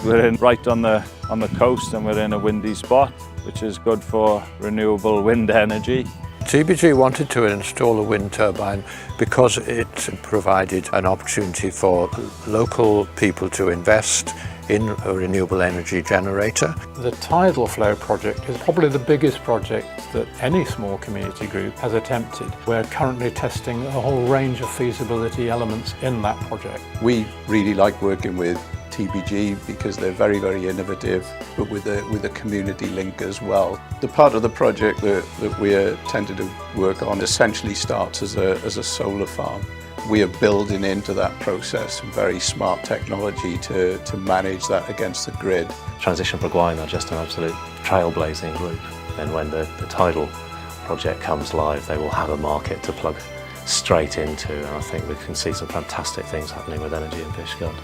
We're right on the coast, and we're in a windy spot, which is good for renewable wind energy. TBG wanted to install a wind turbine because it provided an opportunity for local people to invest in a renewable energy generator. The tidal flow project is probably the biggest project that any small community group has attempted. We're currently testing a whole range of feasibility elements in that project. We really like working with TBG because they're very, very innovative, but with a community link as well. The part of the project that we tended to work on essentially starts as a solar farm. We are building into that process some very smart technology to manage that against the grid. Transition for Gwaun are just an absolute trailblazing group. And when the tidal project comes live, they will have a market to plug straight into, and I think we can see some fantastic things happening with energy in Fishguard.